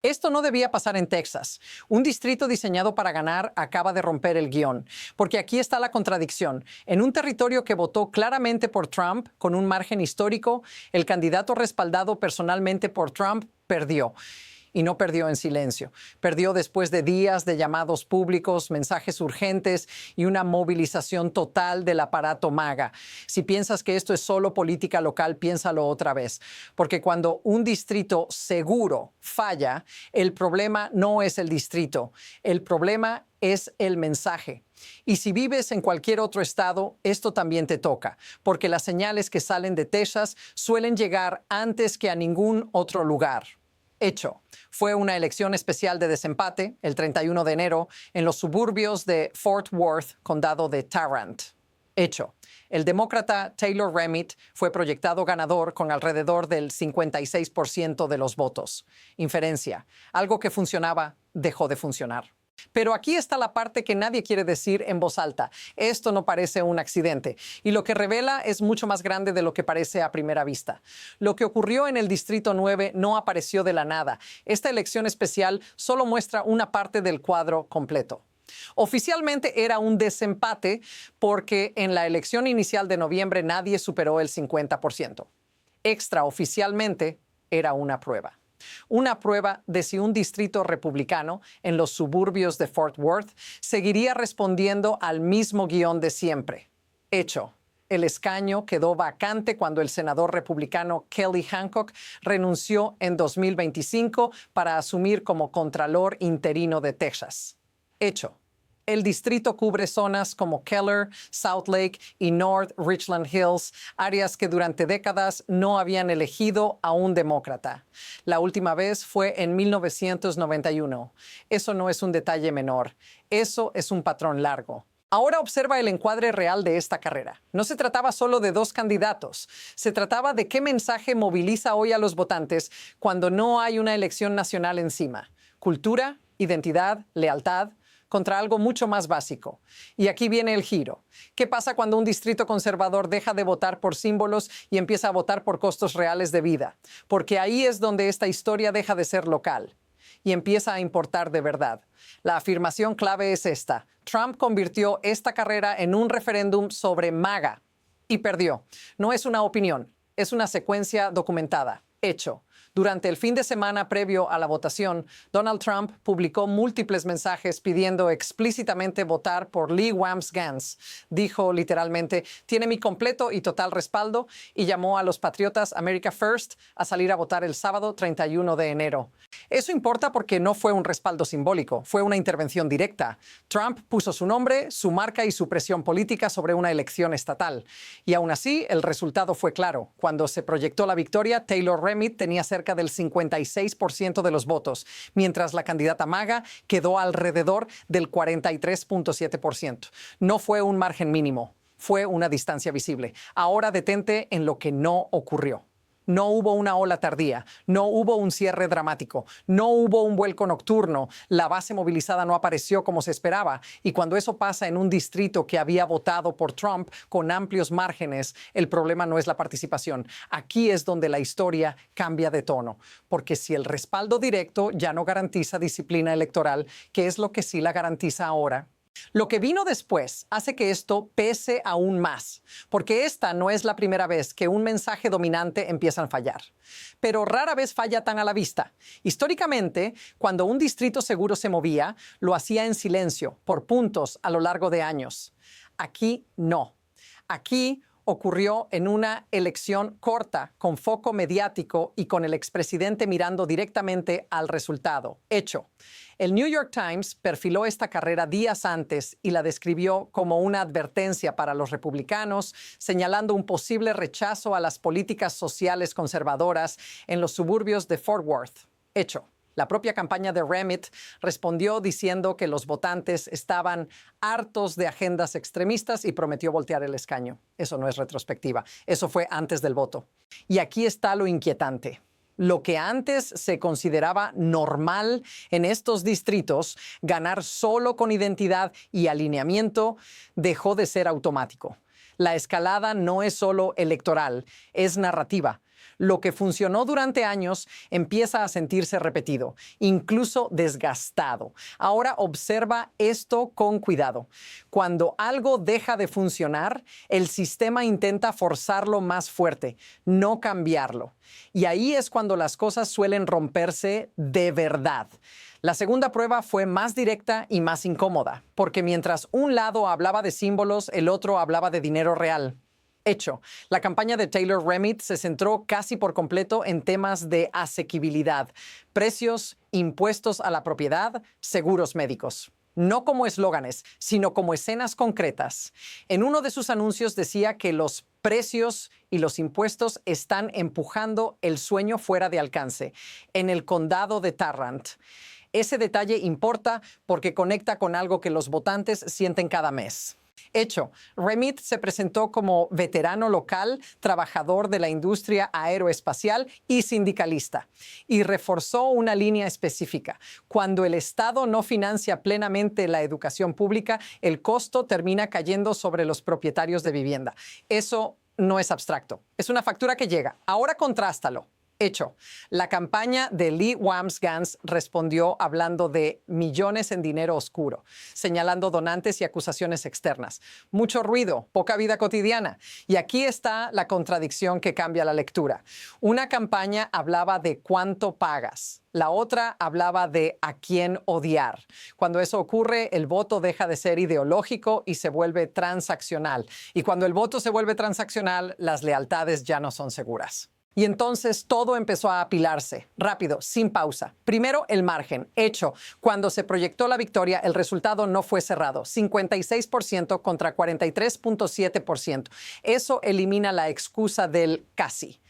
Esto no debía pasar en Texas. Un distrito diseñado para ganar acaba de romper el guión, porque aquí está la contradicción. En un territorio que votó claramente por Trump, con un margen histórico, el candidato respaldado personalmente por Trump perdió. Y no perdió en silencio. Perdió después de días de llamados públicos, mensajes urgentes y una movilización total del aparato MAGA. Si piensas que esto es solo política local, piénsalo otra vez. Porque cuando un distrito seguro falla, el problema no es el distrito. El problema es el mensaje. Y si vives en cualquier otro estado, esto también te toca, porque las señales que salen de Texas suelen llegar antes que a ningún otro lugar. Hecho. Fue una elección especial de desempate, el 31 de enero, en los suburbios de Fort Worth, condado de Tarrant. Hecho. El demócrata Taylor Remitt fue proyectado ganador con alrededor del 56% de los votos. Inferencia. Algo que funcionaba dejó de funcionar. Pero aquí está la parte que nadie quiere decir en voz alta. Esto no parece un accidente. Y lo que revela es mucho más grande de lo que parece a primera vista. Lo que ocurrió en el Distrito 9 no apareció de la nada. Esta elección especial solo muestra una parte del cuadro completo. Oficialmente era un desempate porque en la elección inicial de noviembre nadie superó el 50%. Extraoficialmente era una prueba. Una prueba de si un distrito republicano en los suburbios de Fort Worth seguiría respondiendo al mismo guión de siempre. Hecho. El escaño quedó vacante cuando el senador republicano Kelly Hancock renunció en 2025 para asumir como contralor interino de Texas. Hecho. El distrito cubre zonas como Keller, South Lake y North Richland Hills, áreas que durante décadas no habían elegido a un demócrata. La última vez fue en 1991. Eso no es un detalle menor. Eso es un patrón largo. Ahora observa el encuadre real de esta carrera. No se trataba solo de dos candidatos. Se trataba de qué mensaje moviliza hoy a los votantes cuando no hay una elección nacional encima. Cultura, identidad, lealtad, contra algo mucho más básico. Y aquí viene el giro. ¿Qué pasa cuando un distrito conservador deja de votar por símbolos y empieza a votar por costos reales de vida? Porque ahí es donde esta historia deja de ser local y empieza a importar de verdad. La afirmación clave es esta. Trump convirtió esta carrera en un referéndum sobre MAGA y perdió. No es una opinión, es una secuencia documentada. Hecho. Durante el fin de semana previo a la votación, Donald Trump publicó múltiples mensajes pidiendo explícitamente votar por Lee Wamps-Gans. Dijo literalmente, tiene mi completo y total respaldo, y llamó a los patriotas America First a salir a votar el sábado 31 de enero. Eso importa porque no fue un respaldo simbólico, fue una intervención directa. Trump puso su nombre, su marca y su presión política sobre una elección estatal. Y aún así, el resultado fue claro. Cuando se proyectó la victoria, Taylor Remitt tenía cerca del 56% de los votos, mientras la candidata MAGA quedó alrededor del 43.7%. No fue un margen mínimo, fue una distancia visible. Ahora detente en lo que no ocurrió. No hubo una ola tardía, no hubo un cierre dramático, no hubo un vuelco nocturno, la base movilizada no apareció como se esperaba, y cuando eso pasa en un distrito que había votado por Trump con amplios márgenes, el problema no es la participación. Aquí es donde la historia cambia de tono, porque si el respaldo directo ya no garantiza disciplina electoral, ¿qué es lo que sí la garantiza ahora? Lo que vino después hace que esto pese aún más, porque esta no es la primera vez que un mensaje dominante empieza a fallar. Pero rara vez falla tan a la vista. Históricamente, cuando un distrito seguro se movía, lo hacía en silencio, por puntos a lo largo de años. Aquí no. Aquí ocurrió en una elección corta, con foco mediático y con el expresidente mirando directamente al resultado. Hecho. El New York Times perfiló esta carrera días antes y la describió como una advertencia para los republicanos, señalando un posible rechazo a las políticas sociales conservadoras en los suburbios de Fort Worth. Hecho. La propia campaña de Remitt respondió diciendo que los votantes estaban hartos de agendas extremistas y prometió voltear el escaño. Eso no es retrospectiva, eso fue antes del voto. Y aquí está lo inquietante. Lo que antes se consideraba normal en estos distritos, ganar solo con identidad y alineamiento, dejó de ser automático. La escalada no es solo electoral, es narrativa. Lo que funcionó durante años empieza a sentirse repetido, incluso desgastado. Ahora observa esto con cuidado. Cuando algo deja de funcionar, el sistema intenta forzarlo más fuerte, no cambiarlo. Y ahí es cuando las cosas suelen romperse de verdad. La segunda prueba fue más directa y más incómoda, porque mientras un lado hablaba de símbolos, el otro hablaba de dinero real. Hecho, la campaña de Taylor Remit se centró casi por completo en temas de asequibilidad, precios, impuestos a la propiedad, seguros médicos. No como eslóganes, sino como escenas concretas. En uno de sus anuncios decía que los precios y los impuestos están empujando el sueño fuera de alcance, en el condado de Tarrant. Ese detalle importa porque conecta con algo que los votantes sienten cada mes. Hecho, Remit se presentó como veterano local, trabajador de la industria aeroespacial y sindicalista, y reforzó una línea específica. Cuando el Estado no financia plenamente la educación pública, el costo termina cayendo sobre los propietarios de vivienda. Eso no es abstracto, es una factura que llega. Ahora contrástalo. Hecho, la campaña de Lee Wambsgans respondió hablando de millones en dinero oscuro, señalando donantes y acusaciones externas. Mucho ruido, poca vida cotidiana. Y aquí está la contradicción que cambia la lectura. Una campaña hablaba de cuánto pagas. La otra hablaba de a quién odiar. Cuando eso ocurre, el voto deja de ser ideológico y se vuelve transaccional. Y cuando el voto se vuelve transaccional, las lealtades ya no son seguras. Y entonces todo empezó a apilarse, rápido, sin pausa. Primero, el margen. Hecho, cuando se proyectó la victoria, el resultado no fue cerrado. 56% contra 43.7%. Eso elimina la excusa del casi.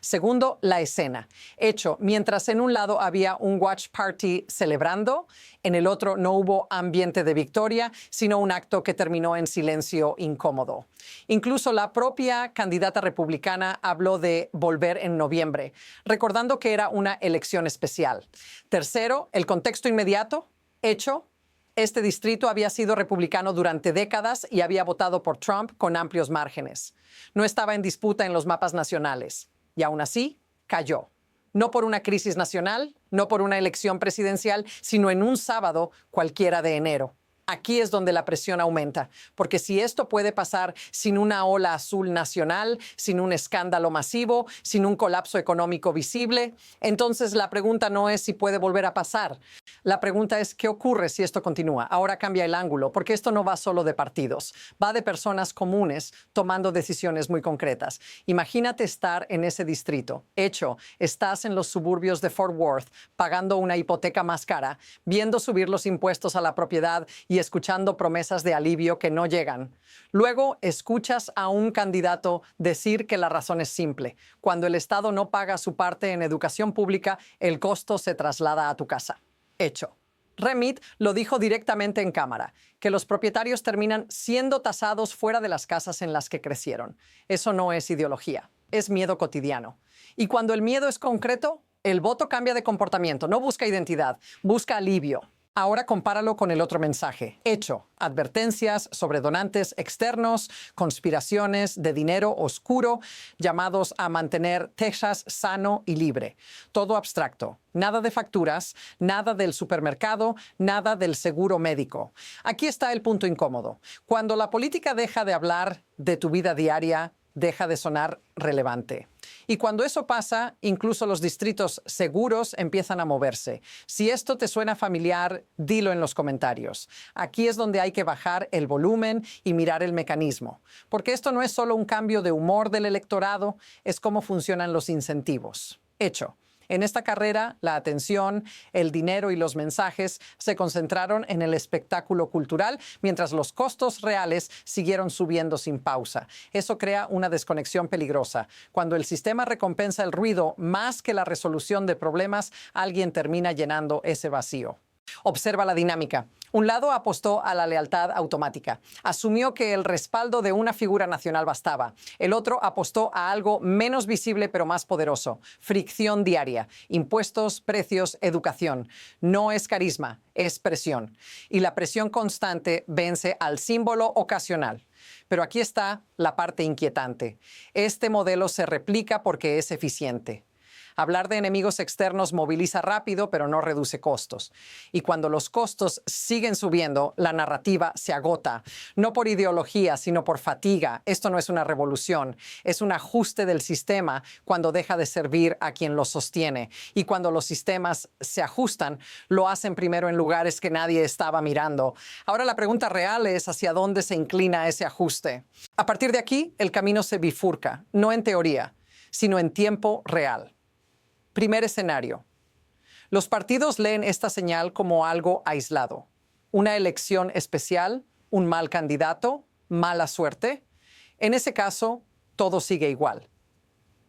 Segundo, la escena. Hecho, mientras en un lado había un watch party celebrando, en el otro no hubo ambiente de victoria, sino un acto que terminó en silencio incómodo. Incluso la propia candidata republicana habló de volver en noviembre, recordando que era una elección especial. Tercero, el contexto inmediato. Hecho, este distrito había sido republicano durante décadas y había votado por Trump con amplios márgenes. No estaba en disputa en los mapas nacionales. Y aún así, cayó. No por una crisis nacional, no por una elección presidencial, sino en un sábado cualquiera de enero. Aquí es donde la presión aumenta, porque si esto puede pasar sin una ola azul nacional, sin un escándalo masivo, sin un colapso económico visible, entonces la pregunta no es si puede volver a pasar. La pregunta es qué ocurre si esto continúa. Ahora cambia el ángulo, porque esto no va solo de partidos, va de personas comunes tomando decisiones muy concretas. Imagínate estar en ese distrito. Hecho, estás en los suburbios de Fort Worth, pagando una hipoteca más cara, viendo subir los impuestos a la propiedad y escuchando promesas de alivio que no llegan. Luego escuchas a un candidato decir que la razón es simple. Cuando el Estado no paga su parte en educación pública, el costo se traslada a tu casa. Hecho. Remit lo dijo directamente en cámara, que los propietarios terminan siendo tasados fuera de las casas en las que crecieron. Eso no es ideología, es miedo cotidiano. Y cuando el miedo es concreto, el voto cambia de comportamiento, no busca identidad, busca alivio. Ahora compáralo con el otro mensaje. Hecho, advertencias sobre donantes externos, conspiraciones de dinero oscuro, llamados a mantener Texas sano y libre. Todo abstracto. Nada de facturas, nada del supermercado, nada del seguro médico. Aquí está el punto incómodo. Cuando la política deja de hablar de tu vida diaria, deja de sonar relevante. Y cuando eso pasa, incluso los distritos seguros empiezan a moverse. Si esto te suena familiar, dilo en los comentarios. Aquí es donde hay que bajar el volumen y mirar el mecanismo. Porque esto no es solo un cambio de humor del electorado, es cómo funcionan los incentivos. Hecho. En esta carrera, la atención, el dinero y los mensajes se concentraron en el espectáculo cultural, mientras los costos reales siguieron subiendo sin pausa. Eso crea una desconexión peligrosa. Cuando el sistema recompensa el ruido más que la resolución de problemas, alguien termina llenando ese vacío. Observa la dinámica. Un lado apostó a la lealtad automática. Asumió que el respaldo de una figura nacional bastaba. El otro apostó a algo menos visible pero más poderoso. Fricción diaria. Impuestos, precios, educación. No es carisma, es presión. Y la presión constante vence al símbolo ocasional. Pero aquí está la parte inquietante. Este modelo se replica porque es eficiente. Hablar de enemigos externos moviliza rápido, pero no reduce costos. Y cuando los costos siguen subiendo, la narrativa se agota, no por ideología, sino por fatiga. Esto no es una revolución, es un ajuste del sistema cuando deja de servir a quien lo sostiene. Y cuando los sistemas se ajustan, lo hacen primero en lugares que nadie estaba mirando. Ahora la pregunta real es hacia dónde se inclina ese ajuste. A partir de aquí, el camino se bifurca, no en teoría, sino en tiempo real. Primer escenario. Los partidos leen esta señal como algo aislado. Una elección especial, un mal candidato, mala suerte. En ese caso, todo sigue igual.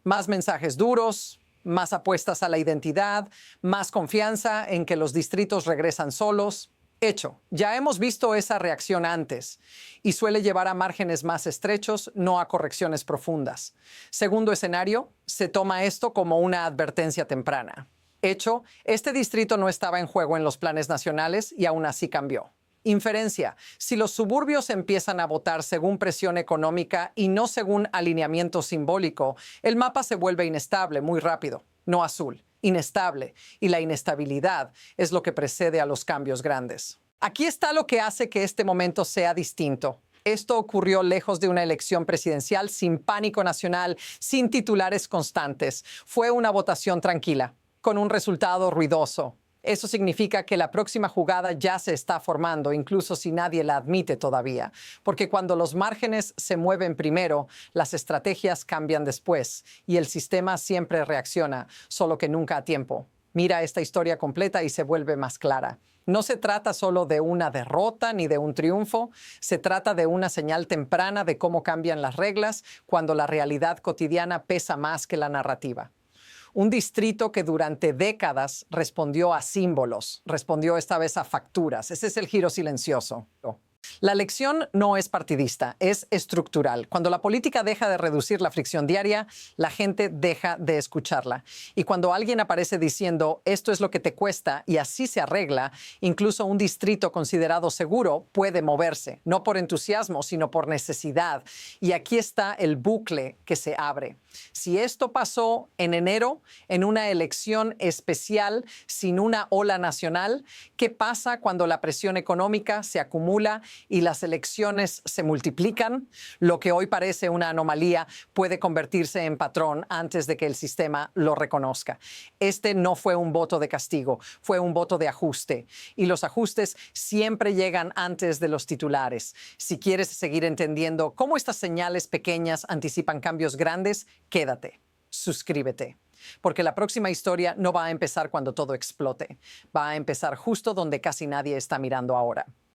Más mensajes duros, más apuestas a la identidad, más confianza en que los distritos regresan solos. Hecho, ya hemos visto esa reacción antes y suele llevar a márgenes más estrechos, no a correcciones profundas. Segundo escenario, se toma esto como una advertencia temprana. Hecho, este distrito no estaba en juego en los planes nacionales y aún así cambió. Inferencia, si los suburbios empiezan a votar según presión económica y no según alineamiento simbólico, el mapa se vuelve inestable muy rápido, no azul. Inestable, y la inestabilidad es lo que precede a los cambios grandes. Aquí está lo que hace que este momento sea distinto. Esto ocurrió lejos de una elección presidencial, sin pánico nacional, sin titulares constantes. Fue una votación tranquila, con un resultado ruidoso. Eso significa que la próxima jugada ya se está formando, incluso si nadie la admite todavía. Porque cuando los márgenes se mueven primero, las estrategias cambian después y el sistema siempre reacciona, solo que nunca a tiempo. Mira esta historia completa y se vuelve más clara. No se trata solo de una derrota ni de un triunfo, se trata de una señal temprana de cómo cambian las reglas cuando la realidad cotidiana pesa más que la narrativa. Un distrito que durante décadas respondió a símbolos, respondió esta vez a facturas. Ese es el giro silencioso. La elección no es partidista, es estructural. Cuando la política deja de reducir la fricción diaria, la gente deja de escucharla. Y cuando alguien aparece diciendo, esto es lo que te cuesta y así se arregla, incluso un distrito considerado seguro puede moverse, no por entusiasmo, sino por necesidad. Y aquí está el bucle que se abre. Si esto pasó en enero, en una elección especial sin una ola nacional, ¿qué pasa cuando la presión económica se acumula y las elecciones se multiplican? Lo que hoy parece una anomalía puede convertirse en patrón antes de que el sistema lo reconozca. Este no fue un voto de castigo, fue un voto de ajuste. Y los ajustes siempre llegan antes de los titulares. Si quieres seguir entendiendo cómo estas señales pequeñas anticipan cambios grandes, quédate, suscríbete, porque la próxima historia no va a empezar cuando todo explote. Va a empezar justo donde casi nadie está mirando ahora.